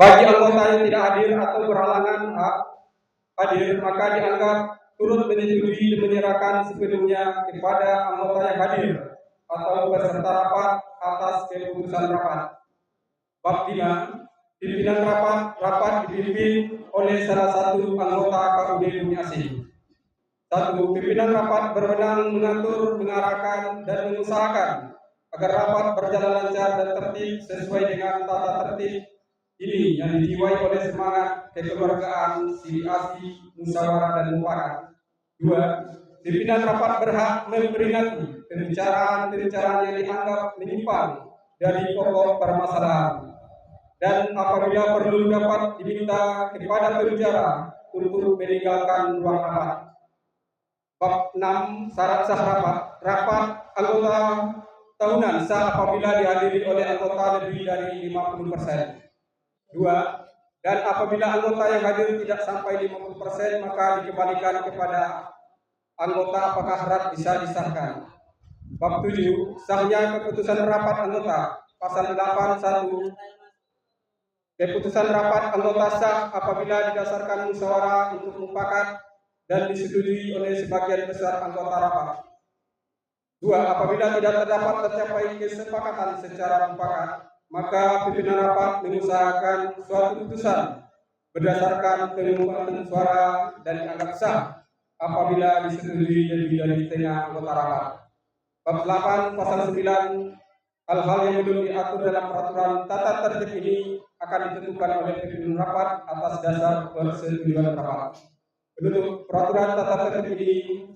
Bagi anggota yang tidak hadir atau berhalangan hadir, maka dianggap turut menyetujui dan menyerahkan sepenuhnya kepada anggota yang hadir atau peserta rapat atas keputusan rapat. Bab 5. Pimpinan rapat dipimpin oleh salah satu anggota KUD Bumi Asih. 1. Pimpinan rapat berwenang mengatur, mengarahkan, dan mengusahakan agar rapat berjalan lancar dan tertib sesuai dengan tata tertib ini yang dijiwai oleh semangat kekeluargaan, silih asih, musyawarah, dan mufakat. 2. Pimpinan rapat berhak memperingati pembicaraan yang dianggap menyimpang dari pokok permasalahan, dan apabila perlu dapat diminta kepada pembicara untuk meninggalkan ruang rapat. Bab 6. Syarat sah rapat. Rapat anggota tahunan sah apabila dihadiri oleh anggota lebih dari 50%. 2. Dan apabila anggota yang hadir tidak sampai 50%, maka dikembalikan kepada anggota apakah syarat bisa disahkan. Bab 7. Sahnya keputusan rapat anggota. Pasal 8(1). Keputusan rapat anggota sah apabila didasarkan musyawarah untuk mufakat dan disetujui oleh sebagian besar anggota rapat. 2. Apabila tidak tercapai kesepakatan secara mufakat, maka pimpinan rapat mengusahakan suatu putusan berdasarkan pemungutan suara dan dianggap sah apabila disetujui lebih dari setengah anggota rapat. Bab 8 pasal 9. Hal-hal yang belum diatur dalam peraturan tata tertib ini akan ditentukan oleh pimpinan rapat atas dasar persetujuan rapat. Penutup. Peraturan tata tertib ini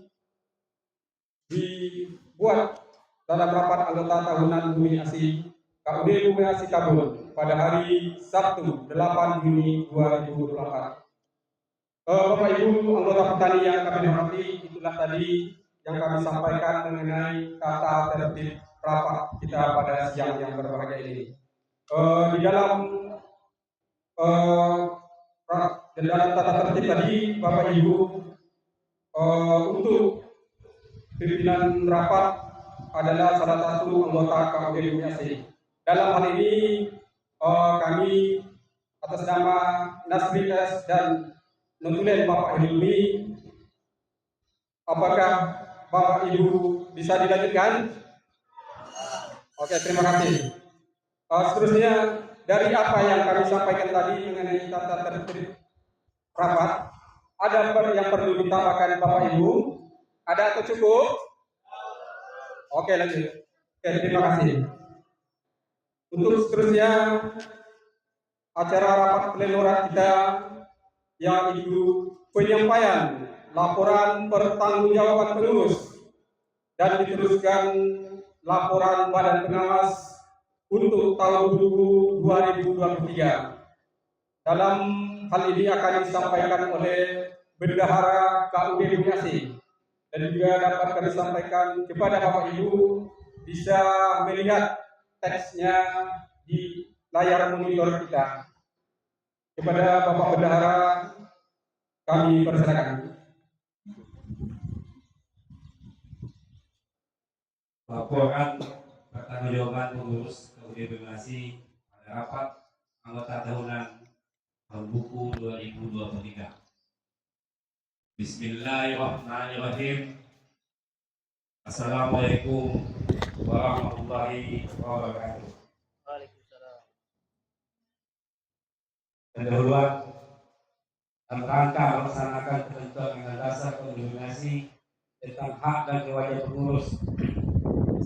dibuat dalam rapat anggota tahunan Bumi Asih KUD Bumi Asih Kabul pada hari Sabtu 8 Juni 2024. Bapak Ibu anggota petani yang kami hormati, itulah tadi yang kami sampaikan mengenai tata tertib rapat kita pada siang yang berbahagia ini. Di dalam tata tertib tadi, Bapak Ibu, untuk pimpinan rapat adalah salah satu anggota KUD Bumi Asih. Dalam hal ini kami atas nama Nasri S dan Notulen Bapak Hilmi, apakah Bapak Ibu bisa dilanjutkan? Oke, terima kasih. Seterusnya, dari apa yang kami sampaikan tadi mengenai tata tertib rapat, ada yang perlu ditambahkan Bapak Ibu? Ada atau cukup? Oke, lanjut. Oke, terima kasih. Untuk seterusnya, acara rapat pleno kita yaitu penyampaian laporan pertanggungjawaban pengurus dan diteruskan laporan Badan Pengawas untuk tahun 2023. Dalam hal ini akan disampaikan oleh Bendahara KUD Bumi Asih dan juga dapat kami sampaikan kepada Bapak Ibu bisa melihat teksnya di layar monitor kita. Kepada Bapak Bendahara kami persilakan. Laporan pertanggungjawaban pengurus KUD Bumi Asih pada rapat anggota tahunan tahun buku 2023. Bismillahirrahmanirrahim. Assalamualaikum warahmatullahi wabarakatuh. Waalaikumsalam. Pendahuluan dalam rangka melaksanakan ketentuan Undang-Undang Dasar Konstitusi tentang hak dan kewajiban pengurus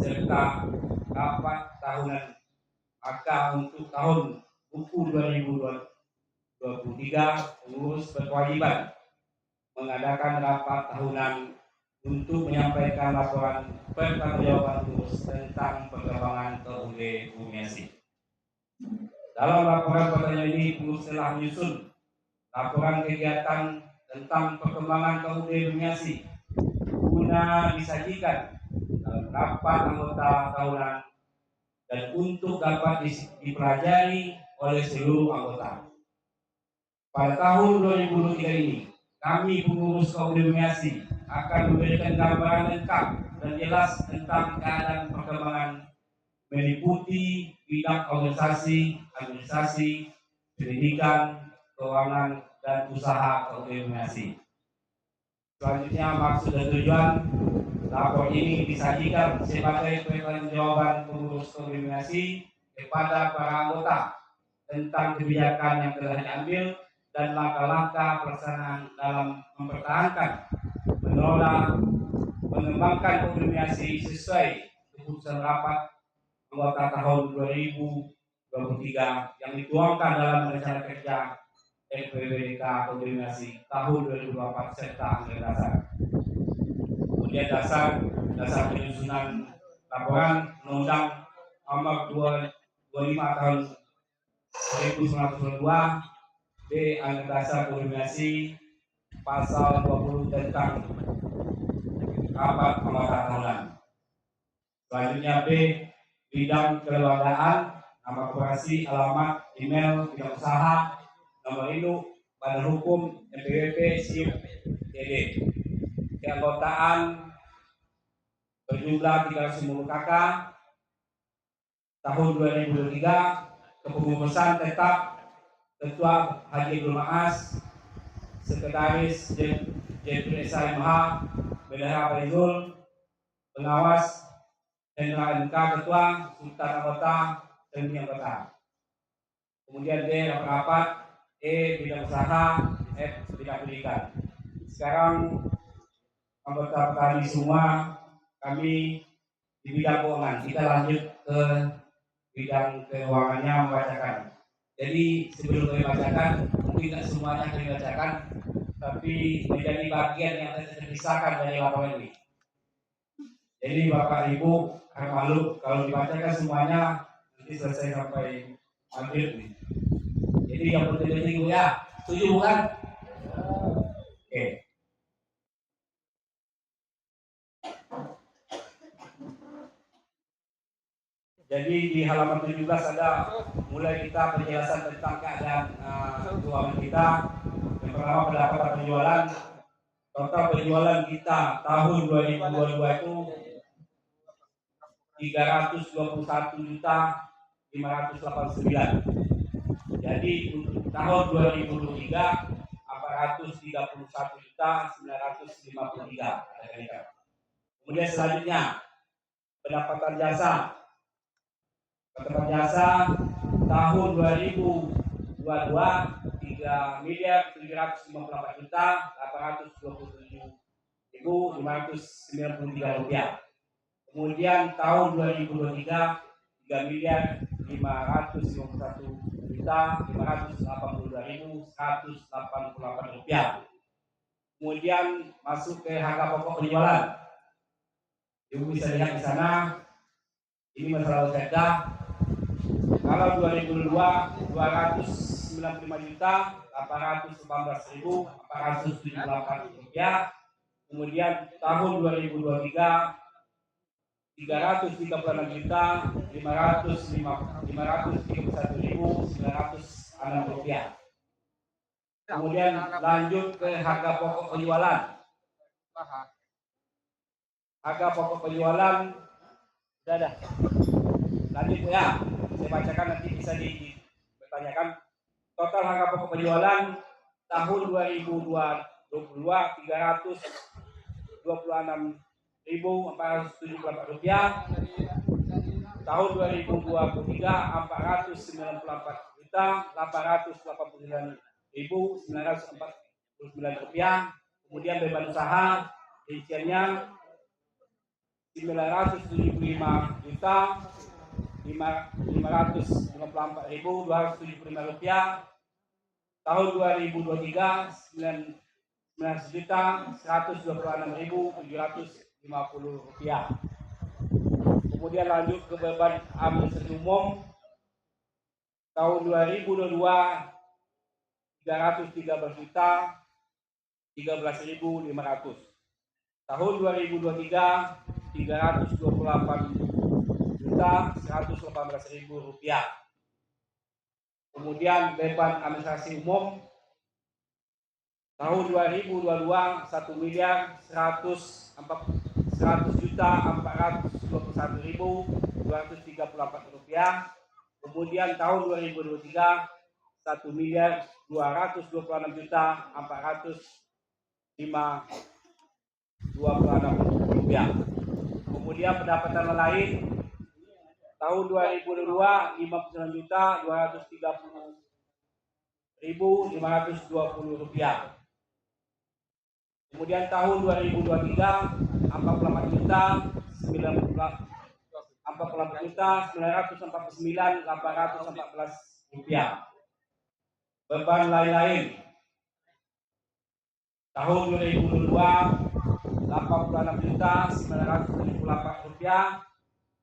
serta rapat tahunan, maka untuk tahun buku 2023 pengurus berkewajiban mengadakan rapat tahunan untuk menyampaikan laporan pertanggungjawaban pengurus tentang perkembangan KUD Bumi Asih. Dalam laporan pertanyaan ini pengurus telah menyusun laporan kegiatan tentang perkembangan KUD Bumi Asih guna disajikan dalam rapat anggota tahunan dan untuk dapat dipelajari oleh seluruh anggota. Pada tahun 2023 ini, kami pengurus KUD Bumi Asih akan memberikan gambaran lengkap dan jelas tentang keadaan perkembangan meliputi bidang organisasi, administrasi, pendidikan, keuangan, dan usaha koordinasi. Selanjutnya, maksud dan tujuan lapor ini disajikan sebagai pertanggungjawaban pengurus koordinasi kepada para anggota tentang kebijakan yang telah diambil dan langkah-langkah pelaksanaan dalam mempertahankan, mengelola, mengembangkan koordinasi sesuai keputusan rapat anggota tahun 2023 yang dituangkan dalam rencana kerja LPWDK koordinasi tahun 2024 serta anggaran dasar. Kemudian dasar penyusunan laporan Undang-Undang Nomor 25 tahun 1992 B anggaran dasar koordinasi pasal 20 tentang rapat anggota tahunan. Selanjutnya B bidang kelembagaan, nama koperasi, alamat, email, bidang usaha, nomor induk, badan hukum, NPWP, SIUP, DD. Keanggotaan berjumlah 310 KK tahun 2023. Kepengurusan tetap Ketua Haji Abdul Maas, Sekretaris Jenderal SMH Bendahara Faizul, Pengawas Jenderal MK Ketua, Sultan Anggota, dan anggota. Kemudian D rapat, E bidang usaha, F bidang pendidikan. Sekarang anggota petani semua, kami di bidang keuangan. Kita lanjut ke bidang keuangannya membacakan. Jadi sebelum kami bacakan, mungkin tidak semuanya kami bacakan, tapi menjadi bagian yang terpisahkan dari laporan ini. Jadi Bapak Ibu harap maklum kalau dibacakan semuanya nanti selesai sampai maghrib nih. Jadi yang penting ya, setuju bukan? Oke. Jadi di halaman 17 ada mulai kita penjelasan tentang keadaan keuangan kita. Yang pertama pendapatan penjualan. Total penjualan kita tahun 2022 itu 321.589. Jadi untuk tahun 2023 431.953. Kemudian selanjutnya pendapatan jasa. Pendapatan jasa tahun 2022 3.758.827.593 rupiah. Kemudian tahun 2023 3.551.582.188 rupiah. Kemudian masuk ke harga pokok penjualan. Ibu bisa lihat di sana. Ini masalah harga. Kalau 2002 295.818.478 rupiah. Kemudian tahun 2023 333.531.906 rupiah. Kemudian lanjut ke harga pokok penjualan. Harga pokok penjualan sudah ada. Lanjut ya, saya bacakan nanti bisa dipertanyakan. Total harga pokok penjualan tahun 2022 326.474 rupiah. Tahun 2023 494.889.949 rupiah. Kemudian beban usaha rinciannya 975.554.275 rupiah. Tahun 2023 19.126.750 rupiah. Kemudian lanjut ke beban administrasi umum tahun 2022 313.13.500. Tahun 2023 328.118.000 rupiah. Kemudian beban administrasi umum tahun 2022 1.100.421.234 rupiah. Kemudian tahun 2023 Rp1.226.426.026. Kemudian pendapatan lain tahun 2002 Rp59.230.520. Kemudian tahun 2023 Rp44.949.814. Beban lain-lain tahun 2022 Rp86.978.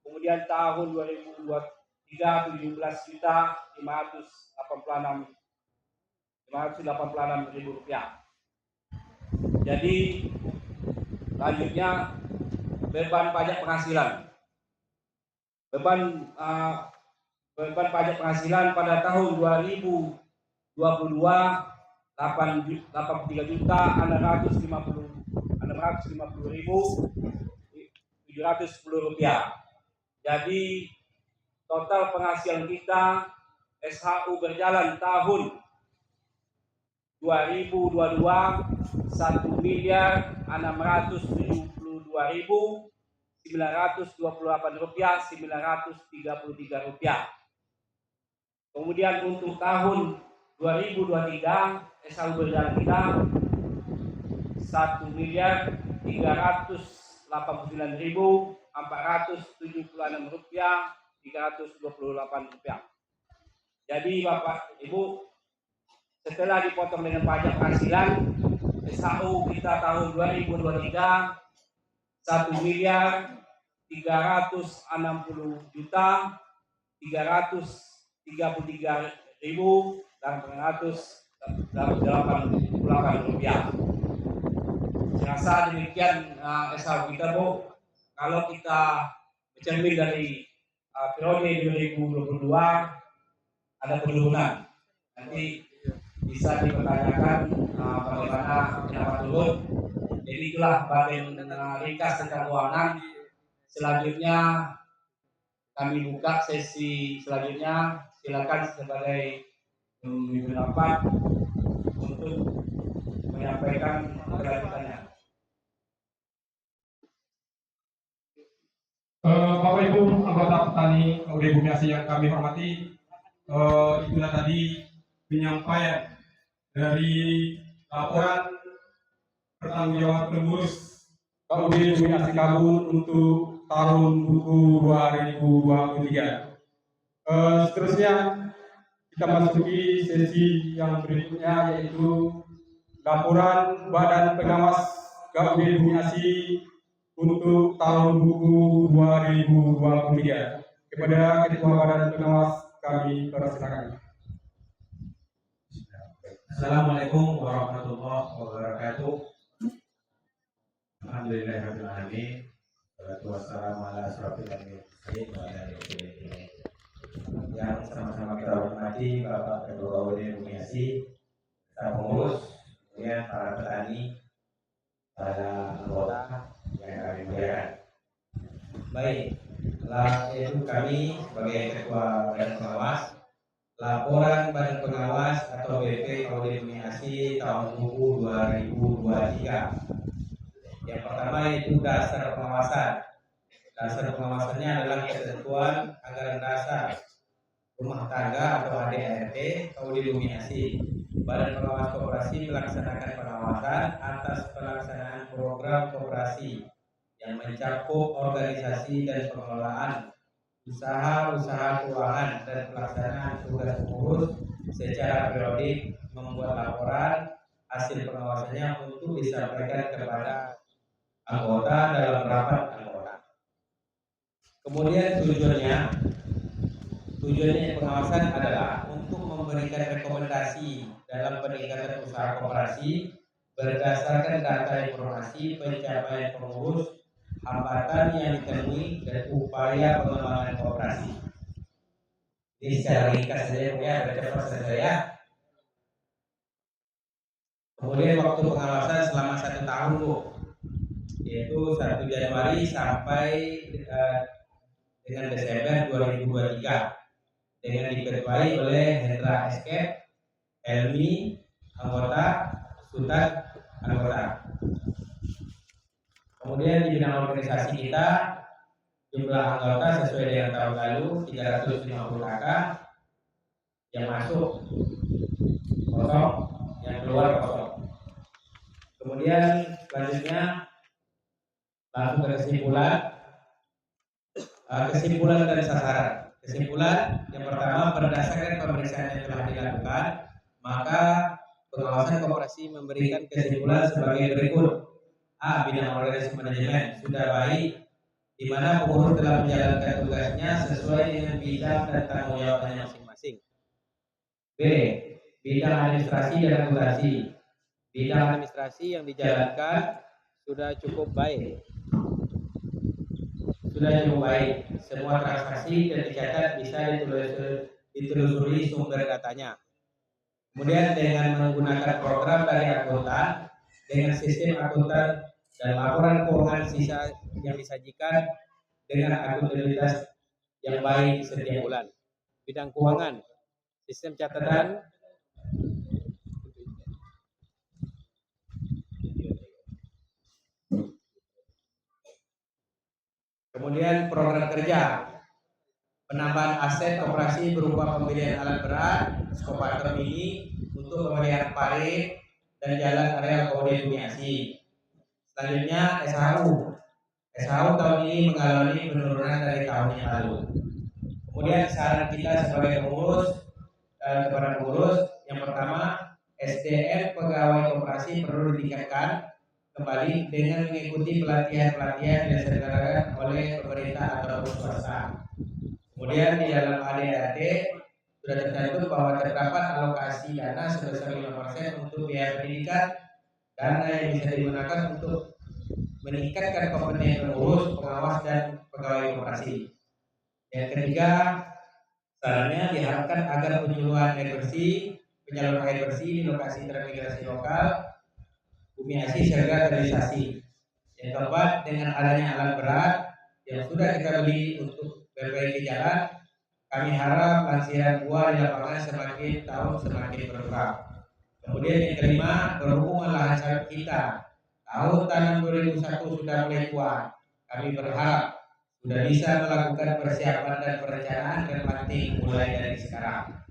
Kemudian tahun 2023 Rp17.586.586 Jadi selanjutnya beban pajak penghasilan. Beban pajak penghasilan pada tahun 2022 Rp83.650.710. Jadi total penghasilan kita SHU berjalan tahun 2022 Rp1.622.928.933. Kemudian untuk tahun 2023 SHU berjalan kita Rp1.389.476.328. Jadi Bapak Ibu, setelah dipotong dengan pajak penghasilan, SHU kita tahun 2023 Rp1.360.333.888. Saya rasa demikian SHU kita, Bu. Kalau kita bercermin dari periode 2022 ada penurunan. Nanti bisa dipertanyakan bagaimana pendapat turun. Jadi itulah bagian ringkas tentang keuangan. Selanjutnya kami buka sesi selanjutnya. Silakan sebagai pemimpin rapat untuk menyampaikan kelanjutannya. Bapak Ibu anggota petani KUD Bumi Asih yang kami hormati, itulah tadi penyampaian dari laporan pertanggungjawaban pengurus KUD Bumi Asih Kabun untuk tahun buku 2023. Seterusnya kita masuki sesi yang berikutnya, yaitu laporan Badan Pengawas KUD Bumi Asih untuk tahun buku 2023. Kepada Ketua Badan Pengawas kami persilakan. Assalamualaikum warahmatullahi wabarakatuh. Alhamdulillahirabbil alamin. Wassalatu wassalamu ala asyrofil anbiya'i wa ala alihi. Yang sama-sama kita hormati Bapak Ketua KUD Bumi Asih, para pengurus, kemudian para petani, para anggota yang kami muliakan. Baik, yaitu kami sebagai Ketua Badan Pengawas, laporan Badan Pengawas atau BP KUD Bumi Asih tahun buku 2023. Yang pertama itu dasar pengawasan. Dasar pengawasannya adalah ketentuan anggaran dasar rumah tangga atau ADART KUD Bumi Asih. Badan Pengawas Koperasi melaksanakan pengawasan atas pelaksanaan program koperasi yang mencakup organisasi dan pengelolaan usaha-usaha keuangan dan pelaksanaan tugas pengurus secara periodik, membuat laporan hasil pengawasannya untuk disampaikan kepada anggota dalam rapat anggota. Kemudian tujuannya pengawasan adalah untuk memberikan rekomendasi dalam peningkatan usaha koperasi berdasarkan data informasi pencapaian pengurus, hambatan yang ditemui, dan upaya pengembangan koperasi. Ini secara ringkas saja ya, bercepat saja ya. Kemudian waktu pengawasan selama 1 tahun, Bu, yaitu 1 Januari sampai dengan Desember 2023, dengan diketuai oleh Hendra Escape Helmi, anggota, Sutat, anggota. Kemudian di bidang organisasi kita, jumlah anggota sesuai dengan tahun lalu 350 kakak, yang masuk kosong, yang keluar kosong. Kemudian selanjutnya langsung ke kesimpulan dan sasaran. Kesimpulan yang pertama, berdasarkan pemeriksaan yang telah dilakukan, maka pengawasan koperasi memberikan kesimpulan sebagai berikut. A. Bidang organisasi manajemen sudah baik, di mana pengurus telah menjalankan tugasnya sesuai dengan bidang dan tanggung jawabnya masing-masing. B. Bidang administrasi dan regulasi. Bidang administrasi yang dijalankan sudah cukup baik. Semua transaksi dan dicatat bisa ditelusuri sumber datanya. Kemudian dengan menggunakan program dari akuntan dengan sistem akuntan dan laporan keuangan sisa yang disajikan dengan akuntabilitas yang baik setiap bulan. Bidang keuangan, sistem catatan kemudian program kerja, penambahan aset koperasi berupa pembelian alat berat, ekskavator mini untuk pemeliharaan parit dan jalan areal KUD Bumiaси. Selanjutnya SHU tahun ini mengalami penurunan dari tahun yang lalu. Kemudian saran kita sebagai pengurus kepada pengurus, yang pertama, SDM pegawai koperasi perlu ditingkatkan kembali dengan mengikuti pelatihan yang diselenggarakan oleh pemerintah ataupun swasta. Kemudian di dalam ADART sudah tercantum bahwa terdapat alokasi dana sebesar 5% untuk biaya pendidikan, dana yang bisa digunakan untuk meningkatkan kompetensi pengurus, pengawas, dan pegawai koperasi. Yang ketiga, sarannya diharapkan agar penyaluran air bersih di lokasi transmigrasi lokal Bumiaси segera terrealisasi. Yang keempat, dengan adanya alat berat yang sudah kita beli untuk berbagai jalan, kami harap lansiran buah di lapangan semakin tahun semakin berkurang. Kemudian yang kelima, berhubung lahan sawit kita tahun tanam 2001 sudah mulai kuat, kami berharap sudah bisa melakukan persiapan dan perencanaan replanting mulai dari sekarang.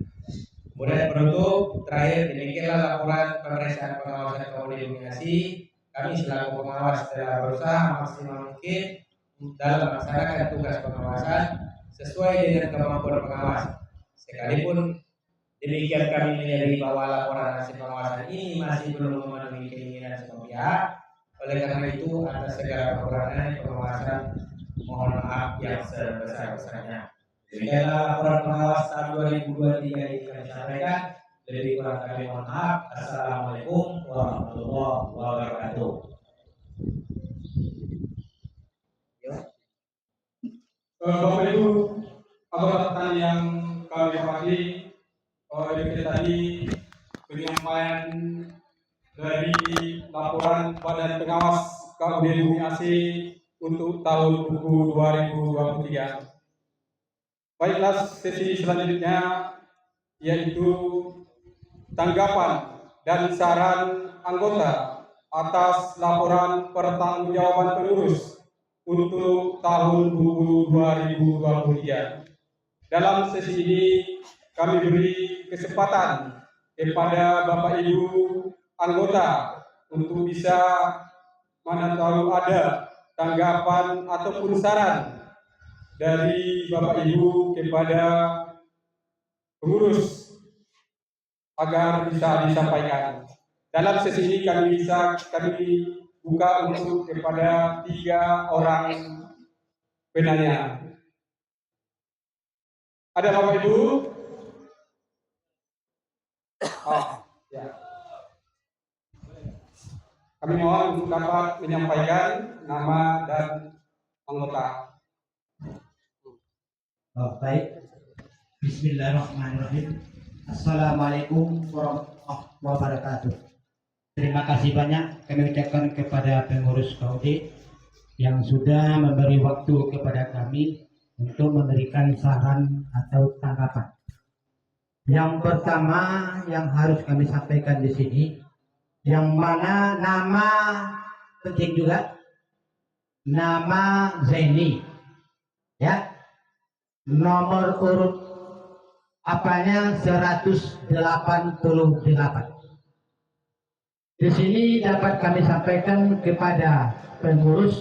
Kemudian penutup, terakhir demikianlah laporan pemeriksaan pengawasan KUD Bumiaси. Kami selaku pengawas telah berusaha maksimal mungkin dalam melaksanakan tugas pengawasan sesuai dengan kemampuan pengawas. Sekalipun demikian, kami menyadari bahwa laporan hasil pengawasan ini masih belum memenuhi keinginan semua pihak. Oleh karena itu, atas segala kekurangan pengawasan, mohon maaf yang sebesar-besarnya. Demikianlah laporan pengawas tahun 2023 yang kami sampaikan. Lebih kurang kami mohon maaf. Assalamualaikum warahmatullahi wabarakatuh. Bapak Ibu anggota yang kami hormati, dari tadi penyampaian dari laporan Badan Pengawas KUD Bumiaси untuk tahun buku 2023. Baiklah, sesi selanjutnya yaitu tanggapan dan saran anggota atas laporan pertanggungjawaban pengurus untuk tahun buku 2023. Dalam sesi ini kami beri kesempatan kepada Bapak Ibu anggota untuk bisa mana tahu ada tanggapan ataupun saran dari Bapak Ibu kepada pengurus agar bisa disampaikan. Dalam sesi ini kami buka untuk kepada 3 orang penanya. Ada Bapak Ibu? Ya. Kami mohon untuk dapat menyampaikan nama dan anggota. Baik. Bismillahirrahmanirrahim. Assalamualaikum warahmatullahi wabarakatuh. Terima kasih banyak kami ucapkan kepada pengurus KUD yang sudah memberi waktu kepada kami untuk memberikan saran atau tanggapan. Yang pertama yang harus kami sampaikan di sini, yang mana nama penting juga, nama Zaini, ya, nomor urut apanya 188. Di sini dapat kami sampaikan kepada pengurus,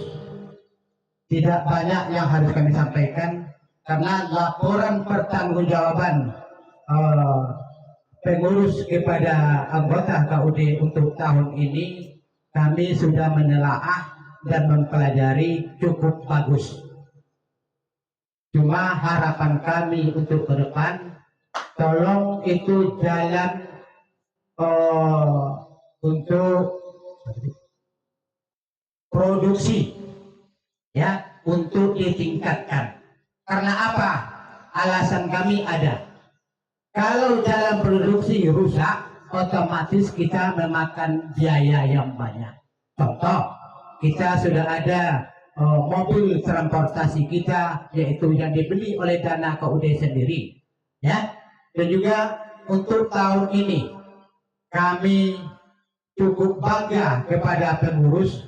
tidak banyak yang harus kami sampaikan karena laporan pertanggungjawaban pengurus kepada anggota KUD untuk tahun ini kami sudah menelaah dan mempelajari cukup bagus. Cuma harapan kami untuk ke depan, tolong itu jalan untuk produksi, ya, untuk ditingkatkan. Karena apa? Alasan kami ada. Kalau jalan produksi rusak, otomatis kita memakan biaya yang banyak. Contoh, kita sudah ada mobil transportasi kita, yaitu yang dibeli oleh dana KUD sendiri, ya. Dan juga untuk tahun ini kami cukup bangga kepada pengurus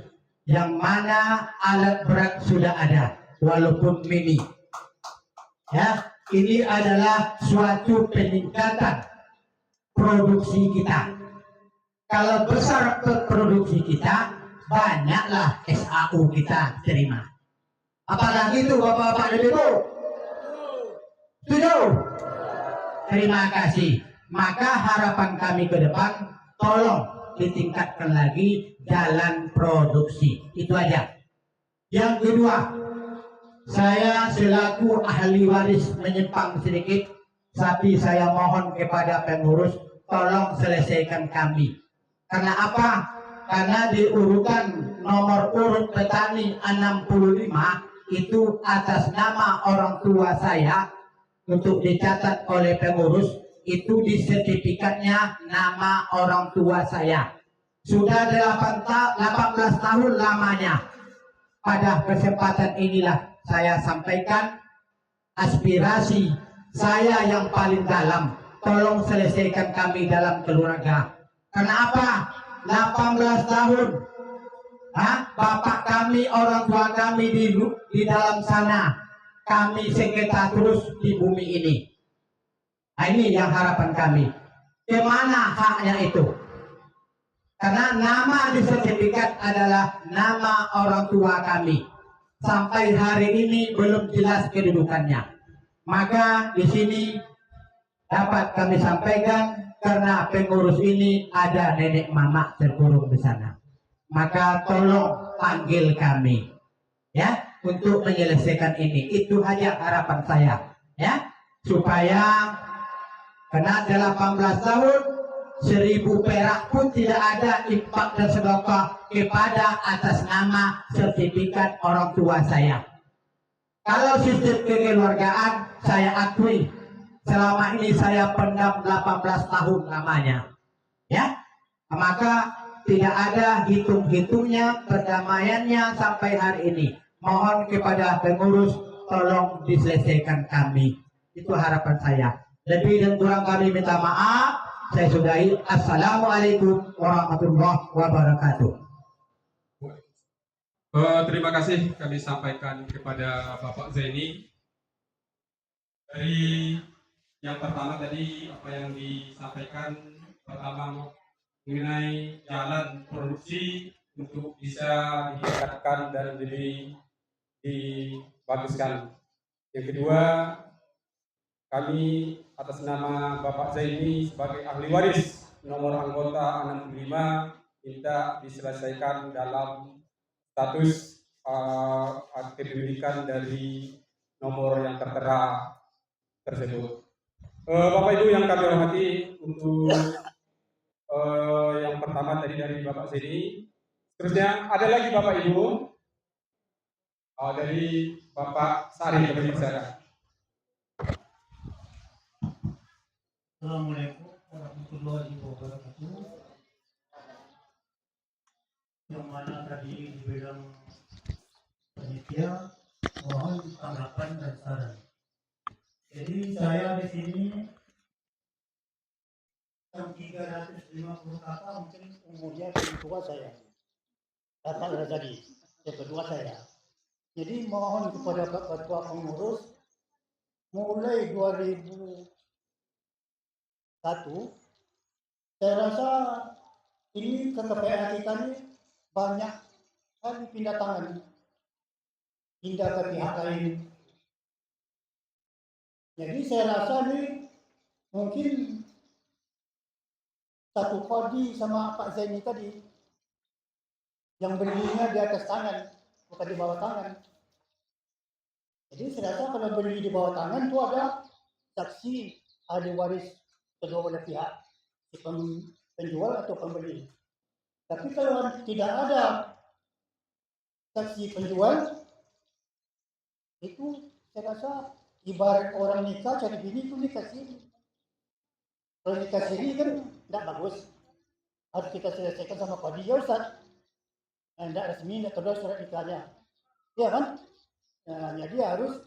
yang mana alat berat sudah ada, walaupun mini. Ya, ini adalah suatu peningkatan produksi kita. Kalau besar produksi kita, banyaklah SAU kita terima. Apalagi itu Bapak-bapak dan Ibu? Setuju? Terima kasih. Maka harapan kami ke depan, tolong ditingkatkan lagi jalan produksi. Itu aja. Yang kedua, saya selaku ahli waris menyimpang sedikit, tapi saya mohon kepada pengurus, tolong selesaikan kami. Karena apa? Karena di urutan nomor urut petani 65 itu atas nama orang tua saya, untuk dicatat oleh pengurus, itu di sertifikatnya nama orang tua saya. Sudah 18 tahun lamanya. Pada kesempatan inilah saya sampaikan aspirasi saya yang paling dalam. Tolong selesaikan kami dalam keluarga. Karena apa? 18 tahun. Bapak kami, orang tua kami di dalam sana. Kami sengketa terus di bumi ini. Nah, ini yang harapan kami. Kemana haknya itu? Karena nama di sertifikat adalah nama orang tua kami. Sampai hari ini belum jelas kedudukannya. Maka di sini dapat kami sampaikan, karena pengurus ini ada nenek mama terkurung di sana. Maka tolong panggil kami, ya, untuk menyelesaikan ini. Itu aja harapan saya, ya, supaya kena 18 tahun 1000 perak pun tidak ada infak dan sedekah kepada atas nama sertifikat orang tua saya. Kalau sistem kekeluargaan saya akui, selama ini saya pendam 18 tahun lamanya, ya, maka tidak ada hitung-hitungnya perdamaiannya sampai hari ini. Mohon kepada pengurus, tolong diselesaikan kami. Itu harapan saya. Lebih dan kurang kami minta maaf. Saya sudahi. Assalamualaikum warahmatullahi wabarakatuh. Terima kasih kami sampaikan kepada Bapak Zaini. Dari yang pertama tadi apa yang disampaikan, pertama mengenai jalan produksi untuk bisa ditingkatkan dan dibaguskan. Yang kedua, kami atas nama Bapak Zaini sebagai ahli waris nomor anggota 65 minta diselesaikan dalam status kependudukan dari nomor yang tertera tersebut. Bapak Ibu yang kami hormati, untuk yang pertama tadi dari Bapak Zaini. Terusnya ada lagi Bapak Ibu dari Bapak Sari dari Persada. Assalamualaikum warahmatullahi wabarakatuh. Yang mana tadi di bidang panitia, mohon tanggapan dan saran. Jadi saya di sini yang 350 kakak mungkin umurnya lebih tua saya. Kakak Razali, yang kedua saya. Jadi mohon kepada Pak Ketua Pengurus, mulai 2001, saya rasa ini KPPA kita ini banyak kali pindah tangan, pindah ke pihak lain. Jadi saya rasa ini mungkin satu kodi sama Pak Zaini tadi, yang belinya di atas tangan, bukan di bawah tangan. Jadi saya rasa kalau beli di bawah tangan itu ada saksi ahli waris kedua belah pihak, si penjual atau pembeli. Tapi kalau tidak ada saksi penjual, itu saya rasa ibarat orang nikah cari bini itu nikah siri. Kalau nikah siri kan tidak bagus. Harus kita selesaikan sama kodi ya Ustaz. Tidak resmi, tidak terus surat nikahnya. Iya kan? Nah, jadi harus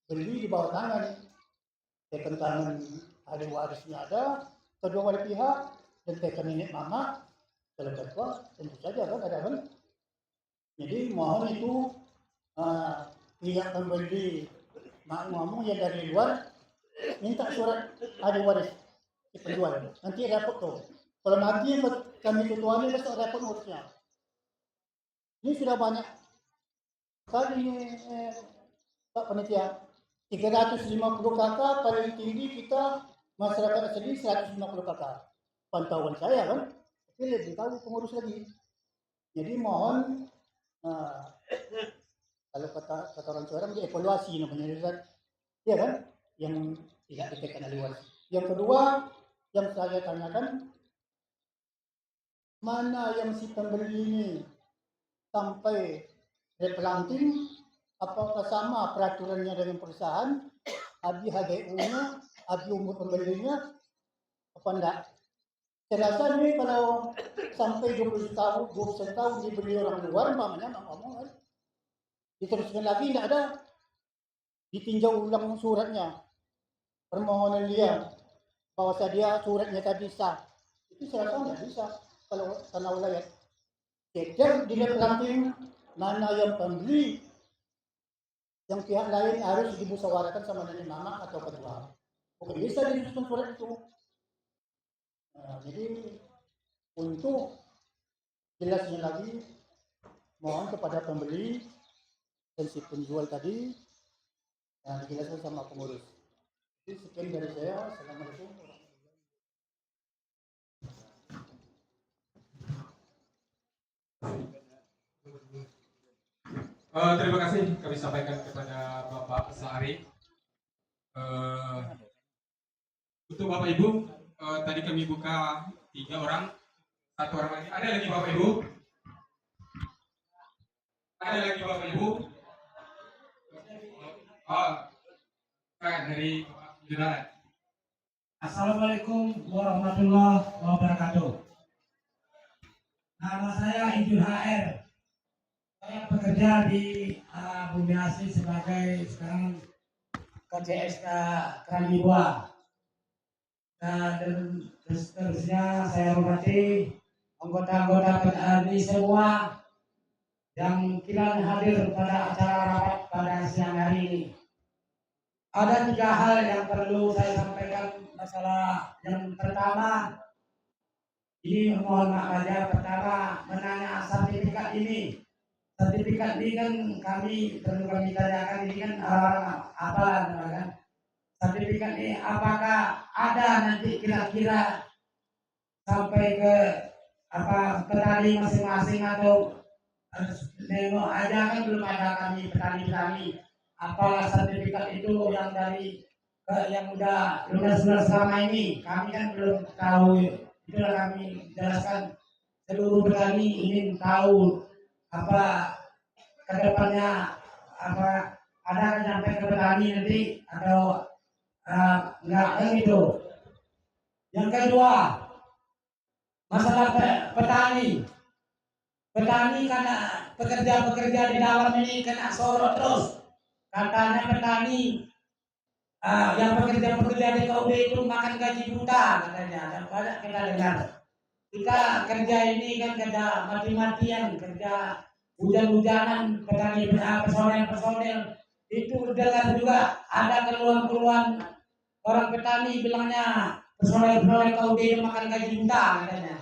beli di bawah tangan. Teken tangan ahli warisnya ada, kedua belah pihak, dan teken nenek mama, kalau ketua tentu saja kan ada kan. Jadi mohon itu pihak pembeli ngomong yang dari luar minta surat ahli waris si penjual. Nanti repot tuh. Kalau mati kami ketuanya besok repot urusnya. Ini sudah banyak kali Pak Panitia. 350 kakak paling tinggi kita masyarakat asli 150 kakak. Pantauan saya kan, tapi lebih tahu pengurus lagi. Jadi mohon kalau kata orang sekarang dievaluasi namanya kan, ya kan, yang tidak ditekan ahli waris. Yang kedua yang saya tanyakan, mana yang si pembeli ini sampai replanting, apakah sama peraturannya dengan perusahaan, habis HGU-nya, habis umur pembelinya, apa enggak? Saya rasa ini kalau sampai 20 tahun dibeli orang luar, umpamanya ngomong kan, diteruskan lagi tidak ada, ditinjau ulang suratnya, permohonan dia, bahwa dia suratnya tadi sah, itu saya rasa tidak bisa kalau tanah wilayah. Cek di replanting mana yang pembeli, yang pihak lain harus dimusyawarahkan sama nenek mama atau ketua. Bukan bisa disusun surat itu. Nah, jadi untuk jelasnya lagi, mohon kepada pembeli dan si penjual tadi dijelaskan sama pengurus. Jadi sekian dari saya. Assalamualaikum warahmatullahi wabarakatuh. Terima kasih kami sampaikan kepada Bapak Sehari. Untuk Bapak Ibu, tadi kami buka 3 orang, 1 orang lagi. Ada lagi Bapak Ibu? Ada lagi Bapak Ibu? Dari Junaid. Assalamualaikum warahmatullahi wabarakatuh. Nama saya Idul HR. Saya bekerja di Bumi Asih sebagai sekarang KCS Kraniwa. Dan seterusnya saya hormati anggota-anggota PRI semua yang kiranya hadir pada acara rapat pada siang hari ini. Ada 3 hal yang perlu saya sampaikan. Masalah yang pertama, ini mohon maaf saja, pertama menanya sertifikat ini. Sertifikat ini kan kami perlu kami tanyakan, ini kan orang apalah kan. Sertifikat ini apakah ada nanti kira-kira sampai ke petani masing-masing atau nengok aja, kan belum ada kami petani-petani. Apalah sertifikat itu yang dari yang udah lunas-lunas selama ini, kami kan belum tahu. Itulah kami jelaskan, seluruh petani ingin tahu apa kedepannya, apa ada nyampe ke petani nanti atau enggak kan gitu. Yang kedua, masalah petani karena pekerja-pekerja di dalam ini kena sorot terus. Katanya petani yang pekerja-pekerja di KUD itu makan gaji buta katanya, dan banyak kita dengar. Kita kerja ini kan kerja mati-matian, kerja hujan-hujanan, petani personel itu dengar juga ada keluhan-keluhan orang petani bilangnya personel KUD itu makan gaji buta katanya.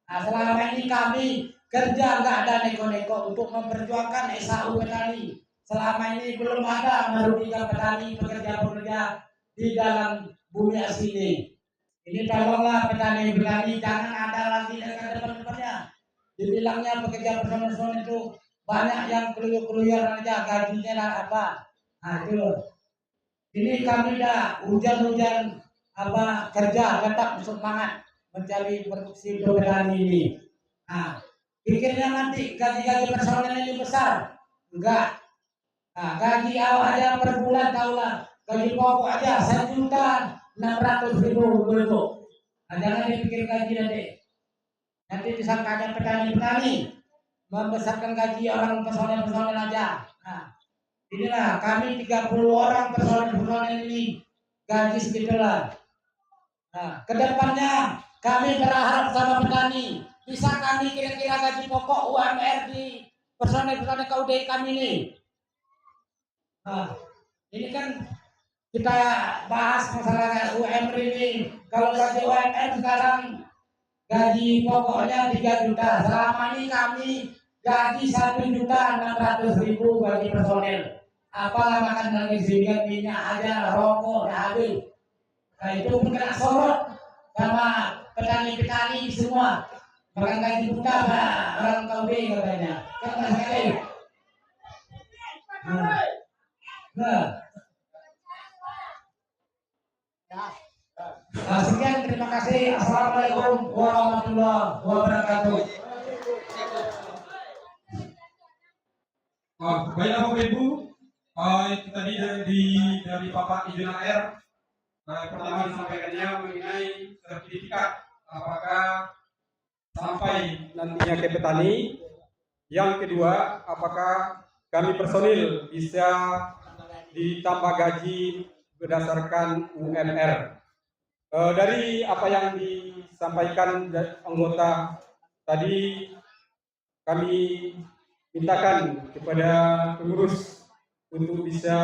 Nah, selama ini kami kerja nggak ada neko-neko untuk memperjuangkan SHU petani. Selama ini belum ada merugikan petani pekerja-pekerja di dalam bumi asli ini. Tolonglah petani jangan ada lagi depan-depannya dibilangnya pekerja personel itu banyak yang keluyur-keluyur aja gajinya dan apa. Nah itu loh. Ini kami dah hujan-hujan kerja tetap semangat mencari produksi petani ini. Nah, pikirnya nanti gaji-gaji personel ini besar, enggak. Nah, gaji awal aja per bulan tahulah, gaji pokok aja 1.600.000 dulu. Nah, jangan dipikir gaji nanti disangkanya petani membesarkan gaji orang personel aja. Nah, inilah kami 30 orang personel ini gaji segitulah. Nah, kedepannya kami berharap sama petani bisa kami kira-kira gaji pokok UMR di personel KUD kami ini. Nah, ini kan kita bahas masalah UMR ini. Kalau gaji UMR sekarang gaji pokoknya 3 juta. Selama ini kami gaji 1.600.000 gaji personel. Apalah makan lagi sehingga minyak aja, rokok, habis. Nah itu pun kena sorot sama petani semua. Makan gaji buta orang KUD katanya. Kena sekali. Sekian, terima kasih. Assalamualaikum warahmatullahi wabarakatuh. Baiklah Bapak Ibu, itu tadi dari Bapak Izin AR. Pertama disampaikannya mengenai sertifikat apakah sampai nantinya ke petani. Yang kedua, apakah kami personil bisa ditambah gaji berdasarkan UMR. Dari apa yang disampaikan anggota tadi, kami mintakan kepada pengurus untuk bisa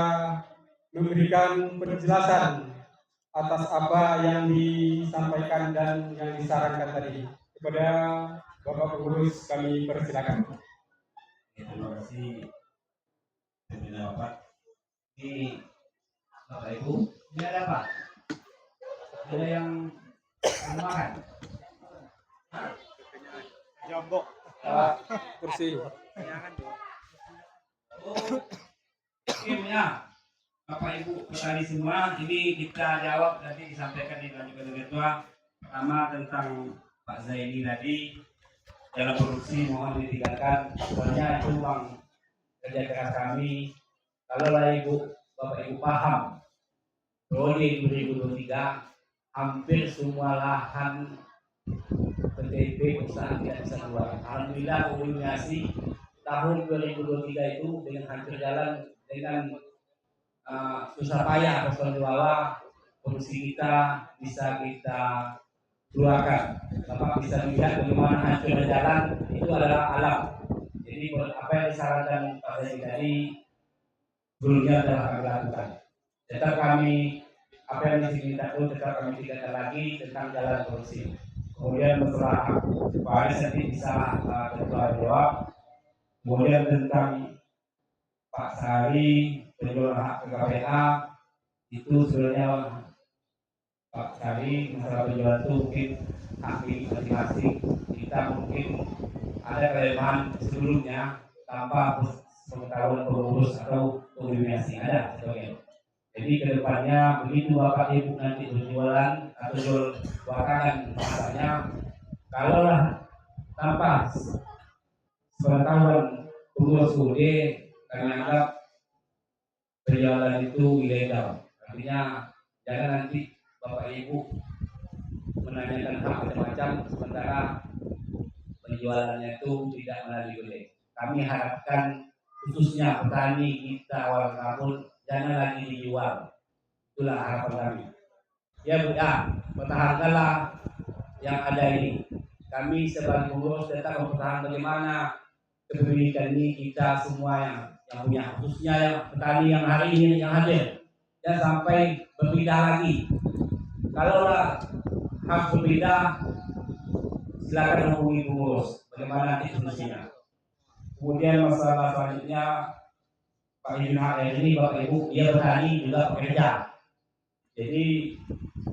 memberikan penjelasan atas apa yang disampaikan dan yang disarankan tadi. Kepada Bapak pengurus kami persilakan. Terima kasih pimpinan Bapak. Ini Bapak Ibu, ini ada apa? Ada yang makan? Jambok. Kursi. Timnya Bapak Ibu petani semua, ini kita jawab nanti disampaikan di dalam ketua. Pertama tentang Pak Zaini tadi dalam produksi mohon ditinggalkan, soalnya itu uang kerja keras kami. Kalau Bapak Ibu paham, Prodi 2023 hampir semua lahan PTP usaha tidak bisa keluar. Alhamdulillah kulminasi tahun 2023 itu dengan hancur jalan, dengan susah payah personil di bawah, produksi kita bisa kita keluarkan. Bapak bisa melihat bagaimana hancurnya jalan itu adalah alam. Jadi apa yang disarankan Pak Zaini tadi dulunya adalah kami lakukan. Tetap kami apa yang diminta itu tetap kami tingkatkan lagi tentang jalan produksi. Kemudian setelah Pak Aris nanti bisa ketua jawab. Kemudian tentang Pak Sari penjualan hak PKPA itu sebenarnya Pak Sari masalah penjualan itu mungkin hak milik masing-masing. Kita mungkin ada kelemahan sebelumnya tanpa pengetahuan pengurus atau koordinasi ada sebagainya. Jadi kedepannya begitu Bapak Ibu nanti berjualan atau jual belakangan masanya, kalaulah tanpa pengetahuan pengurus UD kami anggap berjualan itu ilegal. Artinya jangan nanti Bapak Ibu menanyakan hak macam-macam sementara penjualannya itu tidak melalui UD. Kami harapkan khususnya petani kita awal tahun jangan lagi dijual. Itulah harapan kami. Ya Bu, ya, pertahankanlah yang ada ini. Kami sebagai pengurus tetap mempertahankan bagaimana kepemilikan ini kita semua yang punya, khususnya yang petani yang hari ini yang hadir, dan sampai berpindah lagi. Kalau harus berpindah, silakan hubungi pengurus. Bagaimana nanti solusinya. Kemudian masalah selanjutnya, Pak Yunus ini Bapak Ibu, dia petani juga pekerja. Jadi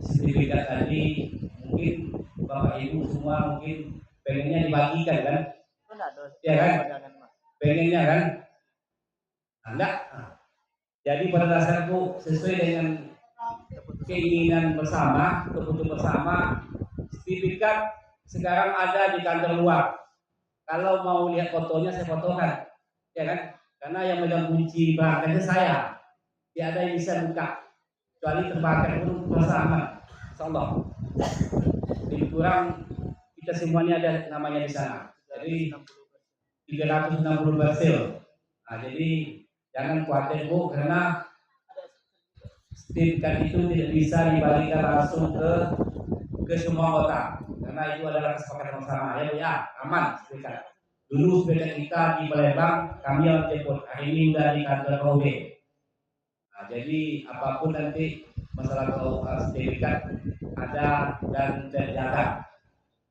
sertifikat tadi mungkin Bapak Ibu semua mungkin pengennya dibagikan kan? Ya kan? Pengennya kan? Enggak. Jadi pada dasarku sesuai dengan keinginan bersama, keputusan bersama, sertifikat sekarang ada di kantor luar. Kalau mau lihat fotonya saya fotokan, ya kan? Karena yang megang kunci barangnya saya, tidak ada yang bisa buka, kecuali terbakar pun bersama. Insyaallah. Jadi kurang kita semuanya ada namanya di sana. Jadi 360 bersil. Nah, jadi jangan khawatir Bu, karena sertifikat itu tidak bisa dibagikan langsung ke semua kota, karena itu adalah kesepakatan bersama. Ya Bu ya, aman sertifikat. Dulu sertifikat kita di Palembang, kami yang jemput. Hari ini sudah di kantor KUB. Nah, jadi apapun nanti masalah sertifikat ada dan terjaga.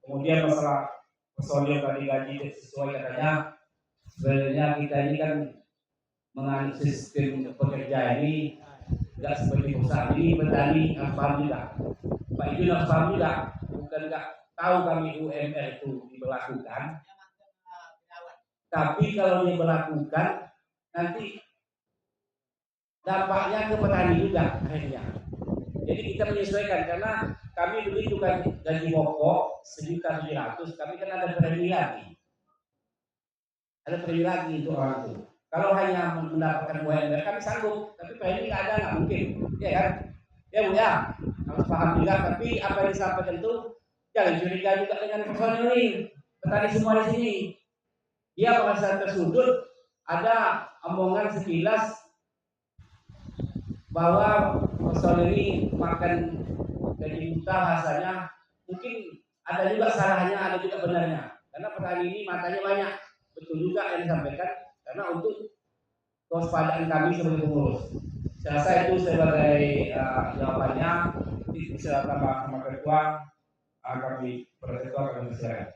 Kemudian masalah personil tadi gaji sesuai katanya, sebenarnya kita ini kan menganut sistem pekerja ini tidak seperti perusahaan ini. Petani harus paham juga, Pak itu harus paham juga, bukan nggak tahu kami UMR itu diberlakukan, tapi kalau diberlakukan nanti dampaknya ke petani juga akhirnya. Jadi kita menyesuaikan, karena kami dulu itu kan gaji pokok 1.700.000, kami kan ada premi lagi. Ada premi lagi untuk orang itu. Kalau hanya mendapatkan UMR kami sanggup, tapi premi nggak ada, nggak mungkin, ya kan? Ya Bu ya, harus paham juga. Tapi apa yang disampaikan itu jangan curiga juga dengan personil ini. Petani semua di sini, dia merasa tersudut. Ada omongan sekilas bahwa personil ini makan gaji buta bahasanya, mungkin ada juga salahnya, ada juga benarnya. Karena petani ini matanya banyak, betul juga yang disampaikan. Karena untuk kewaspadaan kami sebagai pengurus, saya rasa itu sebagai jawabannya. Bisa tambah sama ketua, kami ketua kami bersilakan.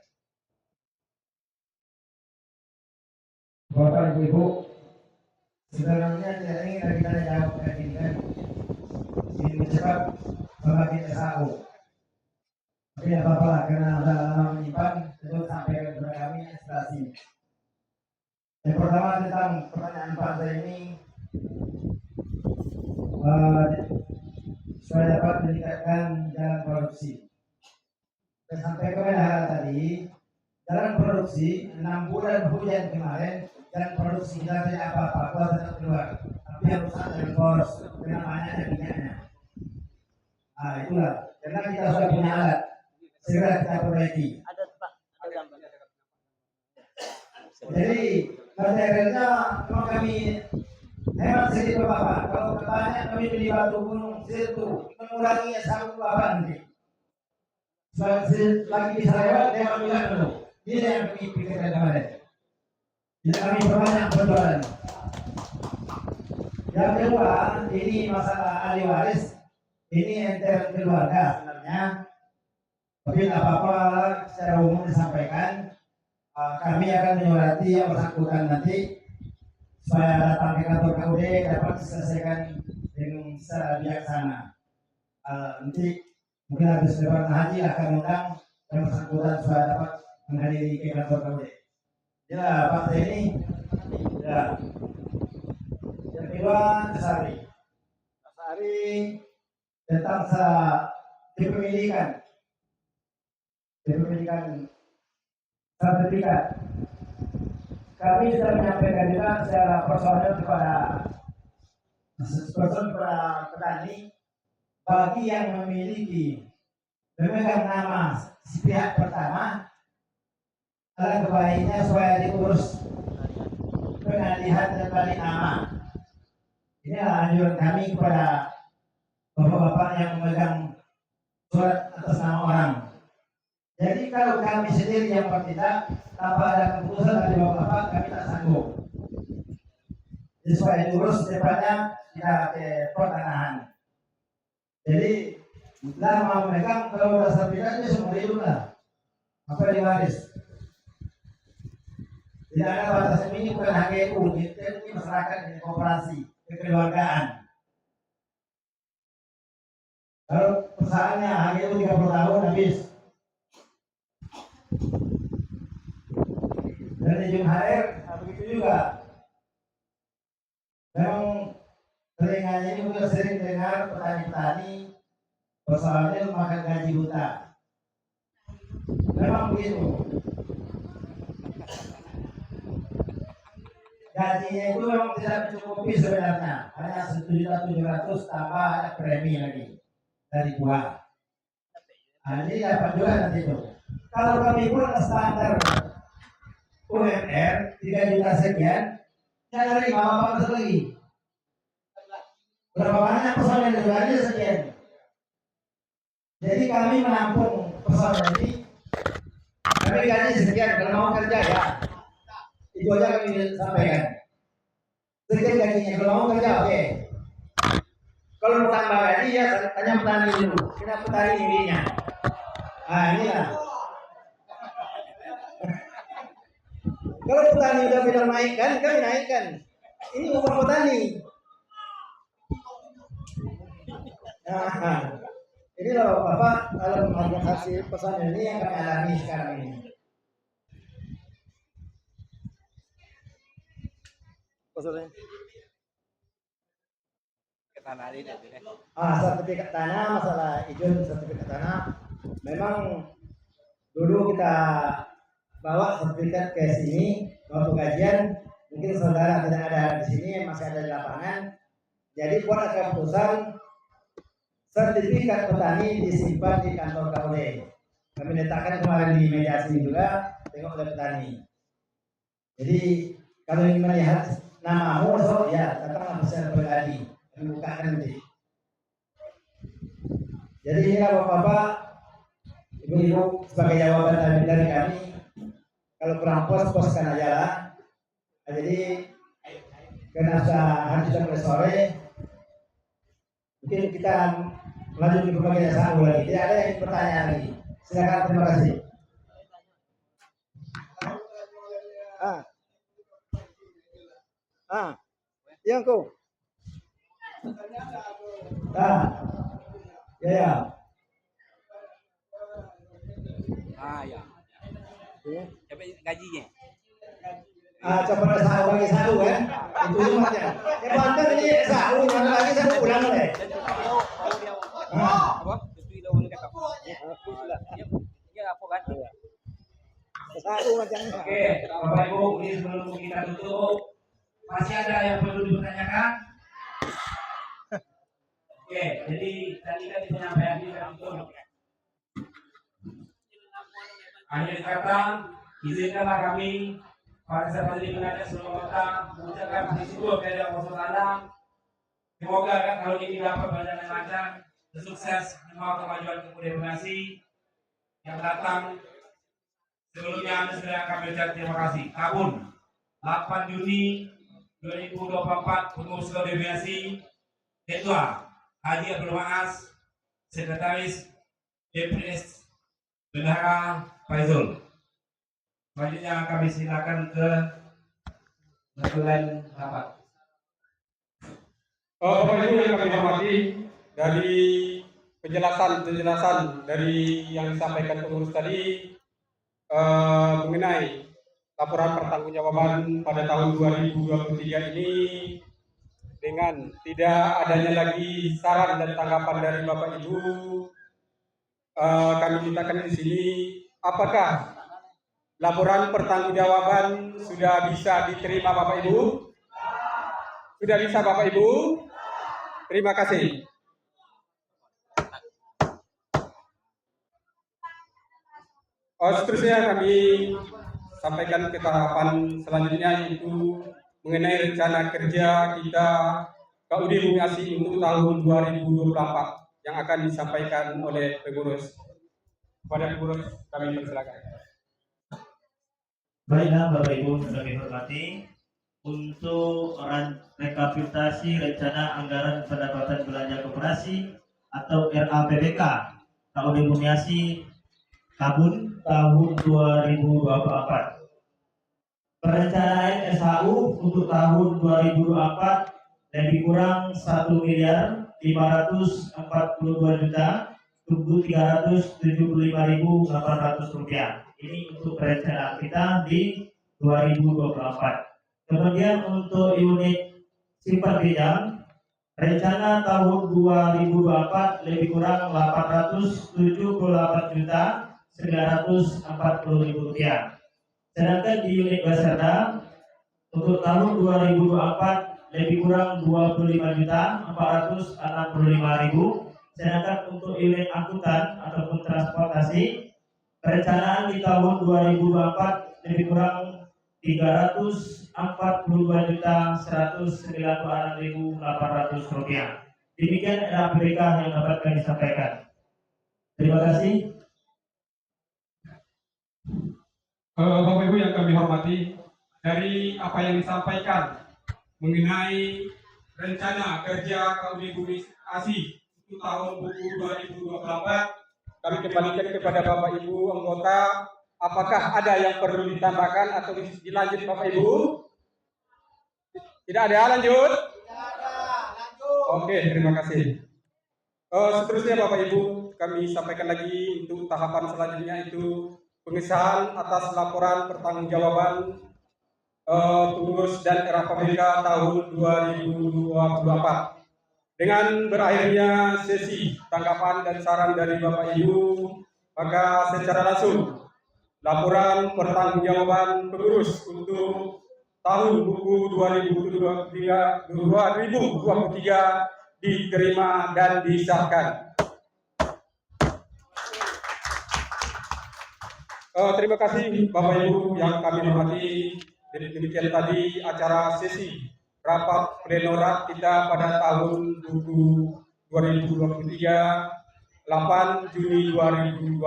Bapak Ibu, sebenarnya tidak ingin kita jawab tadi kan, ingin cepat membagi SAO. Tapi tidak apa-apa lah, karena sudah lama menyimpan, itu sampai kepada kami inspirasi. Yang pertama tentang pertanyaan Pak Zai ini, supaya dapat meningkatkan jalan produksi. Saya sampaikan hal tadi, jalan produksi 6 bulan hujan kemarin, jalan produksi kita tidak apa-apa, kuat tetap keluar. Tapi yang rusak jalan poros, karena banyaknya minyaknya. Nah itulah, karena kita sudah punya alat, segera kita perbaiki. Jadi materialnya memang kami hemat sedikit Bapak. Kalau bertanya kami beli batu gunung situ mengurangi satu Bapak nanti. Lagi bisa lewat lewat bilang dulu. Ini yang kami pikirkan kemarin. Jadi kami perbanyak penjualan. Yang kedua, ini masalah ahli waris. Ini enter keluarga sebenarnya. Tapi tidak apa-apa, secara umum disampaikan. Kami akan menyurati yang bersangkutan nanti supaya datang ke kantor KUD dapat diselesaikan dengan secara bijaksana. Nanti mungkin habis lebaran haji akan undang yang bersangkutan supaya dapat menghadiri ke kantor KUD. Ya Pak ini, ya. Yang kedua Sari tentang kepemilikan sertifikat. Kami sudah menyampaikan juga secara personal kepada petani, bagi yang memiliki memegang nama si pihak pertama, alangkah baiknya supaya diurus pengalihan dan balik nama. Inilah anjuran kami kepada bapak-bapak yang memegang surat atas nama orang. Jadi kalau kami sendiri yang bertindak tanpa ada keputusan dari bapak-bapak, kami tak sanggup. Jadi supaya diurus depannya tidak ke pertanahan. Jadi lah mau memegang kalau udah sertifikatnya semua hidup lah. Apa diwaris? Tidak ada batas ini bukan HGU, ini masyarakat ini kooperasi, kekeluargaan. Kalau perusahaannya HGU 30 tahun habis. Dan di HR begitu juga. Memang telinganya ini juga sering dengar petani-petani persoalannya makan gaji buta. Memang begitu. Gajinya itu memang tidak mencukupi sebenarnya, hanya 1.700.000 tambah ada premi lagi dari buah. Nah, ini dapat juga nanti itu. Kalau kami pun standar UMR 3 juta sekian, jangan lagi bapak lagi. Berapa banyak personel yang gaji sekian. Jadi kami menampung personel ini, kami gaji sekian, kalau mau kerja ya. Itu aja kami sampaikan. Sekian gajinya, kalau mau kerja oke. Kalau mau tambah gaji ya tanya petani dulu. Kenapa petani ininya? Ah inilah. Kalau petani udah bilang naikkan, kami naikkan. Ini bukan petani. Nah, ini loh Bapak dalam organisasi pesan ini yang kami alami sekarang ini. Sertifikat tanah, masalah izin sertifikat tanah, memang dulu kita bawa sertifikat ke sini waktu kajian, mungkin saudara tidak ada di sini, masih ada di lapangan. Jadi buat keputusan sertifikat petani disimpan di kantor KUD. Kami letakkan kemarin di meja sini juga, tengok oleh petani. Jadi kalau ingin melihat namamu, so ya datanglah secara pribadi, kami bukakan nanti. Jadi inilah bapak-bapak, ibu-ibu sebagai jawaban dari kami. Kalau kurang pos-poskan aja lah. Nah, jadi karena hari sudah mulai sore, mungkin kita lanjut di pembagian satu lagi. Tidak ada yang pertanyaan lagi. Silakan, terima kasih. Yang ku. Ya. Ya. Coba gajinya. Coba ada bagi satu kan? Itu cuma ya. Banten ini satu, mana lagi satu ulang deh. Apa? Itu lo boleh kata. Ya apa kan? Satu macam ini. Oke, Bapak Ibu, ini sebelum kita tutup, masih ada yang perlu dipertanyakan? Oke, jadi tadi kan penyampaian kita tutup. Akhir kata, izinkanlah kami para sahabat ini mengajak seluruh kota mengucapkan syukur kepada Allah Taala. Semoga kan tahun ini dapat berjalan dengan lancar, sukses membawa kemajuan demokrasi yang datang. Sebelumnya segera kami ucapkan terima kasih. Tahun 8 Juni 2024 untuk demokrasi Ketua Haji Abdul Maas, Sekretaris DPS Bendahara Faizul. Selanjutnya kami silakan ke lain rapat. Bapak Ibu yang kami hormati, dari penjelasan dari yang disampaikan pengurus tadi mengenai laporan pertanggungjawaban pada tahun 2023 ini, dengan tidak adanya lagi saran dan tanggapan dari Bapak Ibu, kami mintakan di sini, apakah laporan pertanggungjawaban sudah bisa diterima Bapak Ibu? Sudah bisa Bapak Ibu? Terima kasih. Seterusnya kami sampaikan ke tahapan selanjutnya, yaitu mengenai rencana kerja kita KUD Bumi Asi untuk tahun 2024 yang akan disampaikan oleh pengurus. Kepada pengurus kami persilakan. Baiklah Bapak Ibu yang kami hormati, untuk rekapitulasi rencana anggaran pendapatan belanja koperasi atau RAPBK KUD Bumi Asi tahun 2024. Perencanaan SHU untuk tahun 2024 lebih kurang 1.542.375.800 rupiah. Ini untuk perencanaan kita di 2024. Kemudian untuk unit simpan pinjam, rencana tahun 2024 lebih kurang 878.940.000 rupiah. Sedangkan di unit Basarda untuk tahun 2024 lebih kurang 25.465.000. Sedangkan untuk unit angkutan ataupun transportasi, perencanaan di tahun 2024 lebih kurang 342.196.800 rupiah. Demikian RAPBK yang dapat kami sampaikan. Terima kasih. Bapak Ibu yang kami hormati, dari apa yang disampaikan mengenai rencana kerja KUD Bumi Asi untuk tahun buku 2024, kami kembalikan kepada Bapak Ibu anggota. Apakah ada yang perlu ditambahkan atau dilanjut Bapak Ibu? Tidak ada, lanjut? Tidak ada, lanjut. Oke, terima kasih. Seterusnya Bapak Ibu, kami sampaikan lagi untuk tahapan selanjutnya itu pengesahan atas laporan pertanggungjawaban pengurus dan RAPBK tahun 2024. Dengan berakhirnya sesi tanggapan dan saran dari Bapak Ibu, maka secara langsung laporan pertanggungjawaban pengurus untuk tahun buku 2023 diterima dan disahkan. Terima kasih Bapak Ibu yang kami hormati. Demikian tadi acara sesi rapat pleno kita pada tahun buku 2023 8 Juni 2024.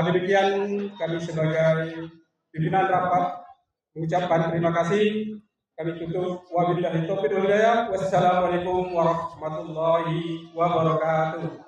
Demikian kami sebagai pimpinan rapat mengucapkan terima kasih. Kami tutup wabillahi taufiq wal hidayah. Wassalamualaikum warahmatullahi wabarakatuh.